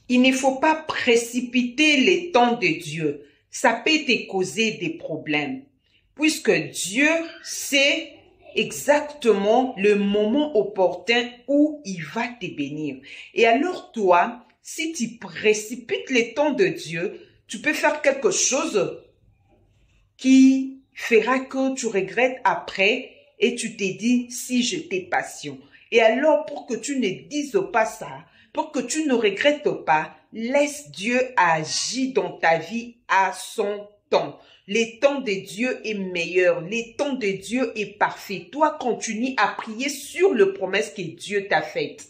Il ne faut pas précipiter les temps de Dieu. Ça peut te causer des problèmes. Puisque Dieu sait exactement le moment opportun où il va te bénir. Et alors toi, si tu précipites les temps de Dieu, tu peux faire quelque chose qui fera que tu regrettes après et tu te dis si j'étais patient. Et alors pour que tu ne dises pas ça, pour que tu ne regrettes pas, laisse Dieu agir dans ta vie à son temps. Le temps de Dieu est meilleur, le temps de Dieu est parfait. Toi, continue à prier sur les promesses que Dieu t'a faites.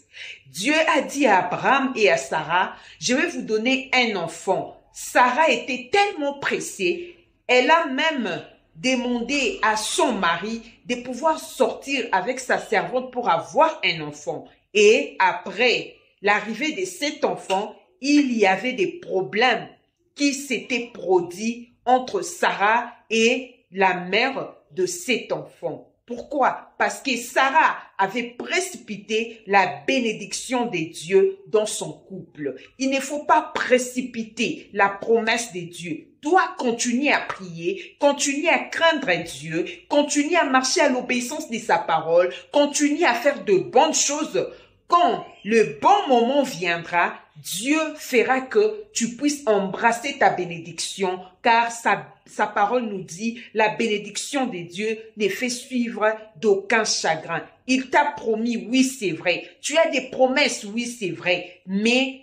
Dieu a dit à Abraham et à Sarah, je vais vous donner un enfant. Sarah était tellement pressée, elle a même demandé à son mari de pouvoir sortir avec sa servante pour avoir un enfant. Et après l'arrivée de cet enfant, il y avait des problèmes qui s'étaient produits entre Sarah et la mère de cet enfant. Pourquoi? Parce que Sarah avait précipité la bénédiction de Dieu dans son couple. Il ne faut pas précipiter la promesse de Dieu. Toi, continue à prier, continue à craindre Dieu, continue à marcher à l'obéissance de sa parole, continue à faire de bonnes choses. Quand le bon moment viendra, Dieu fera que tu puisses embrasser ta bénédiction, car sa parole nous dit, la bénédiction de Dieu ne fait suivre d'aucun chagrin. Il t'a promis, oui c'est vrai, tu as des promesses, oui c'est vrai, mais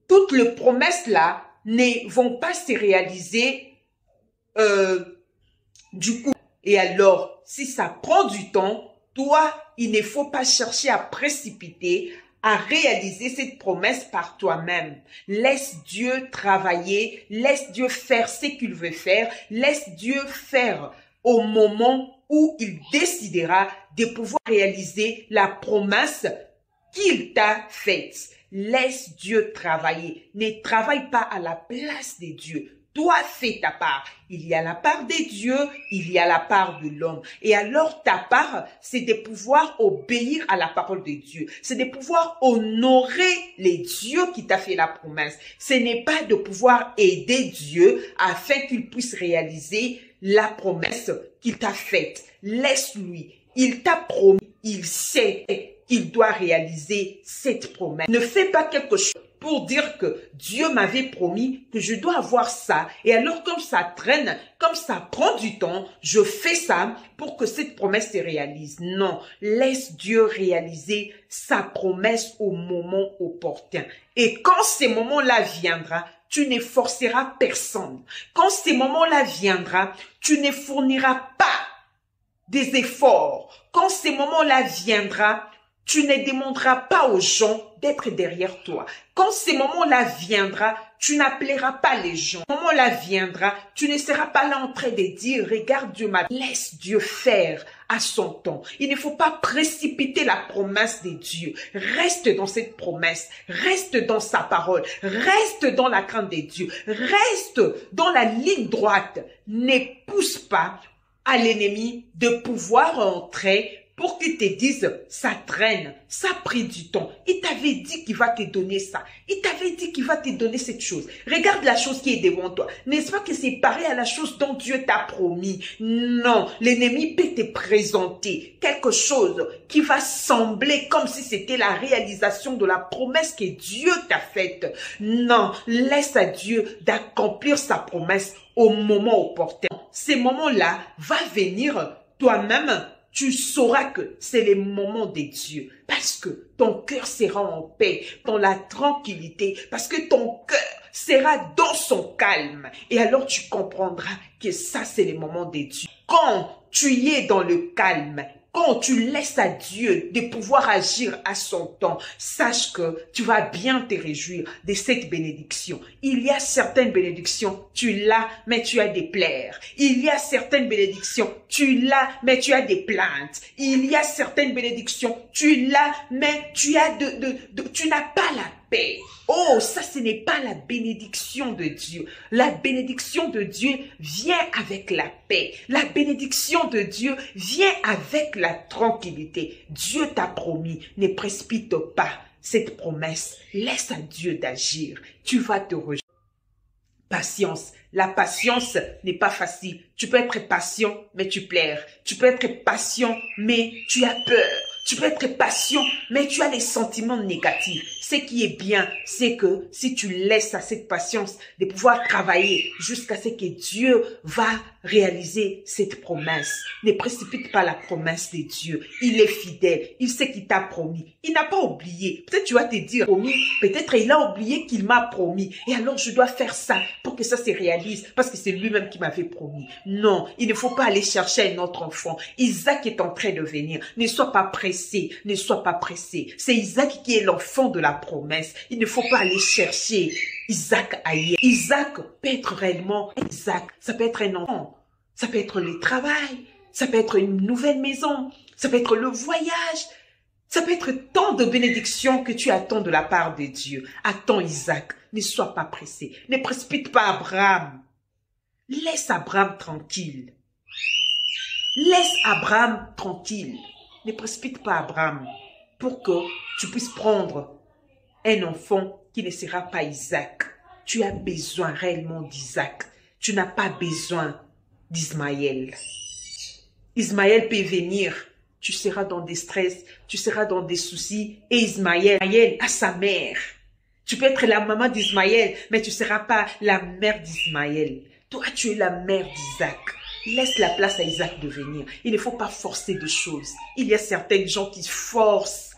toutes les promesses-là ne vont pas se réaliser du coup. Et alors, si ça prend du temps, toi, il ne faut pas chercher à précipiter, à réaliser cette promesse par toi-même. Laisse Dieu travailler, laisse Dieu faire ce qu'il veut faire, laisse Dieu faire au moment où il décidera de pouvoir réaliser la promesse qu'il t'a faite. Laisse Dieu travailler. Ne travaille pas à la place de Dieu. Toi, fais ta part. Il y a la part de Dieu, il y a la part de l'homme. Et alors, ta part, c'est de pouvoir obéir à la parole de Dieu. C'est de pouvoir honorer les dieux qui t'a fait la promesse. Ce n'est pas de pouvoir aider Dieu afin qu'il puisse réaliser la promesse qu'il t'a faite. Laisse-lui. Il t'a promis. Il sait qu'il doit réaliser cette promesse. Ne fais pas quelque chose pour dire que Dieu m'avait promis que je dois avoir ça. Et alors, comme ça traîne, comme ça prend du temps, je fais ça pour que cette promesse se réalise. Non, laisse Dieu réaliser sa promesse au moment opportun. Et quand ce moment-là viendra, tu ne forceras personne. Quand ce moment-là viendra, tu ne fourniras pas des efforts. Quand ce moment-là viendra, tu ne demanderas pas aux gens d'être derrière toi. Quand ce moment-là viendra, tu n'appelleras pas les gens. Quand ce moment-là viendra, tu ne seras pas là en train de dire, regarde Dieu m'a... Laisse Dieu faire à son temps. Il ne faut pas précipiter la promesse de Dieu. Reste dans cette promesse. Reste dans sa parole. Reste dans la crainte de Dieu. Reste dans la ligne droite. Ne pousse pas à l'ennemi de pouvoir entrer pour qu'il te dise, ça traîne, ça a pris du temps. Il t'avait dit qu'il va te donner ça. Il t'avait dit qu'il va te donner cette chose. Regarde la chose qui est devant toi. N'est-ce pas que c'est pareil à la chose dont Dieu t'a promis? Non, l'ennemi peut te présenter quelque chose qui va sembler comme si c'était la réalisation de la promesse que Dieu t'a faite. Non, laisse à Dieu d'accomplir sa promesse au moment opportun. Ces moments-là va venir toi-même. Tu sauras que c'est le moment de Dieu parce que ton cœur sera en paix, dans la tranquillité, parce que ton cœur sera dans son calme. Et alors tu comprendras que ça, c'est le moment de Dieu. Quand tu y es dans le calme, quand tu laisses à Dieu de pouvoir agir à son temps, sache que tu vas bien te réjouir de cette bénédiction. Il y a certaines bénédictions, tu l'as, mais tu as des plaies. Il y a certaines bénédictions, tu l'as, mais tu as des plaintes. Il y a certaines bénédictions, tu l'as, mais tu as tu n'as pas la paix. Oh, ça, ce n'est pas la bénédiction de Dieu. La bénédiction de Dieu vient avec la paix. La bénédiction de Dieu vient avec la tranquillité. Dieu t'a promis, ne précipite pas. cette promesse. Laisse à Dieu d'agir. Tu vas te rejoindre. Patience. La patience n'est pas facile. Tu peux être patient, mais tu pleures. Tu peux être patient, mais tu as peur. Tu peux être patient, mais tu as des sentiments négatifs. Ce qui est bien, c'est que si tu laisses à cette patience de pouvoir travailler jusqu'à ce que Dieu va réaliser cette promesse. Ne précipite pas la promesse de Dieu. Il est fidèle. Il sait qu'il t'a promis. Il n'a pas oublié. Peut-être tu vas te dire, promis. Peut-être il a oublié qu'il m'a promis. Et alors je dois faire ça pour que ça se réalise. Parce que c'est lui-même qui m'avait promis. Non, il ne faut pas aller chercher un autre enfant. Isaac est en train de venir. Ne sois pas pressé. Ne sois pas pressé. C'est Isaac qui est l'enfant de la promesse. Il ne faut pas aller chercher Isaac ailleurs. Isaac peut être réellement Isaac. Ça peut être un enfant. Ça peut être le travail. Ça peut être une nouvelle maison. Ça peut être le voyage. Ça peut être tant de bénédictions que tu attends de la part de Dieu. Attends Isaac. Ne sois pas pressé. Ne précipite pas Abraham. Laisse Abraham tranquille. Laisse Abraham tranquille. Ne précipite pas Abraham pour que tu puisses prendre un enfant qui ne sera pas Isaac. Tu as besoin réellement d'Isaac. Tu n'as pas besoin d'Ismaël. Ismaël peut venir. Tu seras dans des stress, tu seras dans des soucis. Et Ismaël a sa mère. Tu peux être la maman d'Ismaël, mais tu ne seras pas la mère d'Ismaël. Toi, tu es la mère d'Isaac. Laisse la place à Isaac de venir. Il ne faut pas forcer de choses. Il y a certaines gens qui forcent.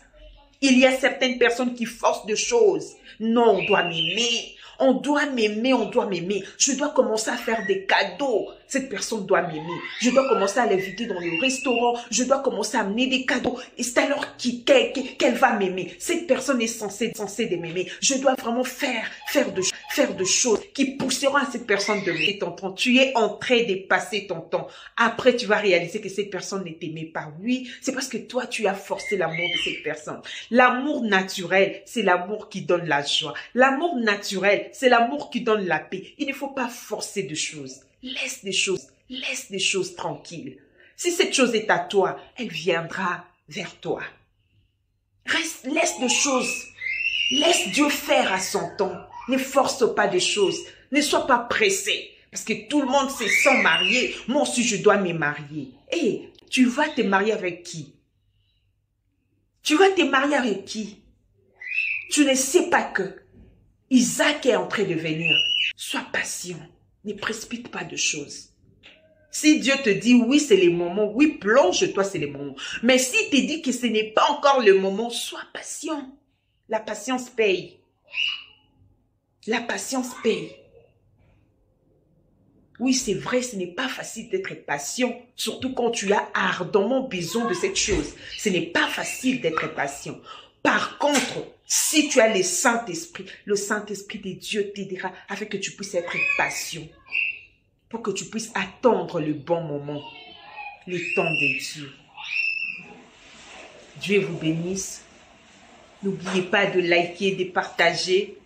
Il y a certaines personnes qui forcent de choses. Non, on doit m'aimer. On doit m'aimer, on doit m'aimer. Je dois commencer à faire des cadeaux. Cette personne doit m'aimer. Je dois commencer à l'inviter dans le restaurant. Je dois commencer à amener des cadeaux. Et c'est alors qu'elle va m'aimer. Cette personne est censée de m'aimer. Je dois vraiment faire de choses qui pousseront à cette personne de m'aimer. Tonton, tu es en train de passer ton temps. Après, tu vas réaliser que cette personne ne t'aimait pas. Oui, c'est parce que toi, tu as forcé l'amour de cette personne. L'amour naturel, c'est l'amour qui donne la joie. L'amour naturel, c'est l'amour qui donne la paix. Il ne faut pas forcer de choses. Laisse des choses tranquilles. Si cette chose est à toi, elle viendra vers toi. Laisse des choses. Laisse Dieu faire à son temps. Ne force pas des choses. Ne sois pas pressé. Parce que tout le monde se sent marié. Moi aussi, je dois me marier. Et tu vas te marier avec qui? Tu vas te marier avec qui? Tu ne sais pas que Isaac est en train de venir. Sois patient. Ne précipite pas de choses. Si Dieu te dit oui, c'est le moment, oui, plonge-toi, c'est le moment. Mais s'il te dit que ce n'est pas encore le moment, sois patient. La patience paye. La patience paye. Oui, c'est vrai, ce n'est pas facile d'être patient, surtout quand tu as ardemment besoin de cette chose. Ce n'est pas facile d'être patient. Par contre, si tu as le Saint-Esprit de Dieu t'aidera afin que tu puisses être patient. Pour que tu puisses attendre le bon moment, le temps de Dieu. Dieu vous bénisse. N'oubliez pas de liker, de partager.